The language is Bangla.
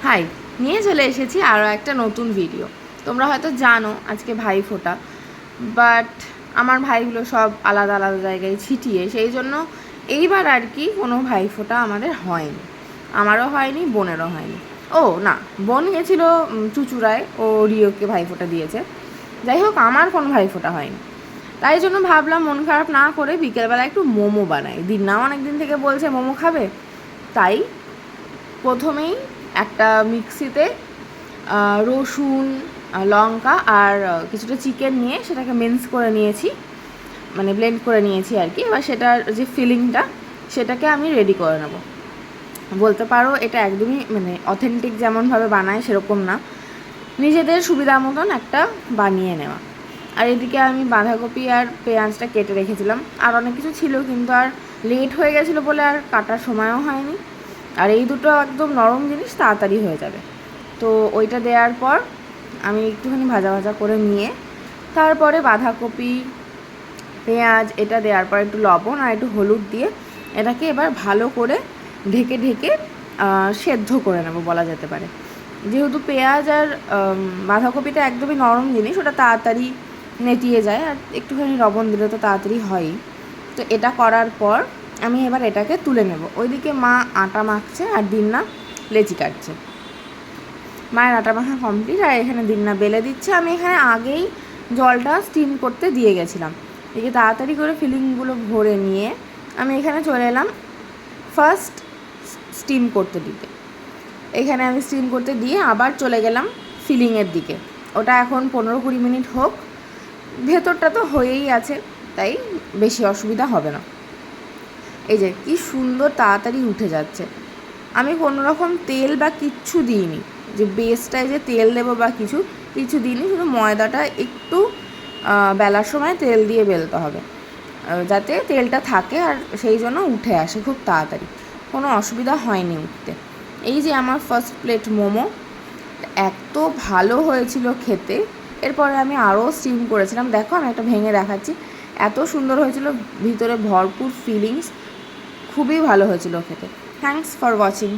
হাই, নিয়ে চলে এসেছি আরও একটা নতুন ভিডিও। তোমরা হয়তো জানো আজকে ভাইফোঁটা, বাট আমার ভাইগুলো সব আলাদা আলাদা জায়গায় ছিটিয়ে, সেই জন্য এইবার আর কি কোনো ভাইফোঁটা আমাদের হয়নি। আমারও হয়নি, বোনেরও হয়নি। ও না, বোন গেছিলো চুচুড়ায়, ও রিওকে ভাইফোঁটা দিয়েছে। যাই হোক, আমার কোনো ভাইফোঁটা হয়নি। তাই জন্য ভাবলাম মন খারাপ না করে বিকেলবেলা একটু মোমো বানাই। দিন্নাও অনেক দিন থেকে বলছে মোমো খাবে, তাই প্রথমেই একটা মিক্সিতে রসুন, লঙ্কা আর কিছুটা চিকেন নিয়ে সেটাকে মিক্স করে নিয়েছি, মানে ব্লেন্ড করে নিয়েছি আর কি। এবার সেটার যে ফিলিংটা সেটাকে আমি রেডি করে নেব। বলতে পারো এটা একদমই মানে অথেন্টিক যেমনভাবে বানায় সেরকম না, নিজেদের সুবিধা মতন একটা বানিয়ে নেওয়া। আর এদিকে আমি বাঁধাকপি আর পেঁয়াজটা কেটে রেখেছিলাম, আর অনেক কিছু ছিল কিন্তু আর লেট হয়ে গেছিলো বলে আর কাটার সময়ও হয়নি। আর এই দুটো একদম নরম জিনিস, তাড়াতাড়ি হয়ে যাবে। তো ওইটা দেওয়ার পর আমি একটুখানি ভাজা ভাজা করে নিয়ে তারপরে বাঁধাকপি, পেঁয়াজ এটা দেওয়ার পর একটু লবণ আর একটু হলুদ দিয়ে এটাকে এবার ভালো করে ঢেকে ঢেকে সেদ্ধ করে নেব বলা যেতে পারে। যেহেতু পেঁয়াজ আর বাঁধাকপিটা একদমই নরম জিনিস, ওটা তাড়াতাড়ি নেতিয়ে যায়, আর একটুখানি লবণ দিলে তো তাড়াতাড়ি হয়ই। তো এটা করার পর আমি এবার এটাকে তুলে নেব। ওইদিকে মা আটা মাখছে আর দিন্না লেচি কাটছে। মায়ের আটা মাখা কমপ্লিট, আর এখানে দিন্না বেলে দিচ্ছে। আমি এখানে আগেই জলটা স্টিম করতে দিয়ে গেছিলাম। এদিকে তাড়াতাড়ি করে ফিলিংগুলো ভরে নিয়ে আমি এখানে চলে এলাম ফার্স্ট স্টিম করতে দিতে। এখানে আমি স্টিম করতে দিয়ে আবার চলে গেলাম ফিলিংয়ের দিকে। ওটা এখন 15-20 মিনিট হোক, ভেতরটা তো হয়েই আছে, তাই বেশি অসুবিধা হবে না। এই যে কি সুন্দর তাড়াতাড়ি উঠে যাচ্ছে। আমি কোনো রকম তেল বা কিচ্ছু দিইনি, যে বেসটায় যে তেল দেবো বা কিছু দিইনি। শুধু ময়দাটা একটু বেলার সময় তেল দিয়ে বেলতে হবে, যাতে তেলটা থাকে, আর সেই জন্য উঠে আসে খুব তাড়াতাড়ি। কোনো অসুবিধা হয়নি উঠতে। এই যে আমার ফার্স্ট প্লেট মোমো, এত ভালো হয়েছিল খেতে। এরপরে আমি আরও স্টিম করেছিলাম, দেখো আমি একটা ভেঙে দেখাচ্ছি। এত সুন্দর হয়েছিল, ভিতরে ভরপুর ফিলিংস, খুবই ভালো হয়েছিল খেতে। Thanks for watching.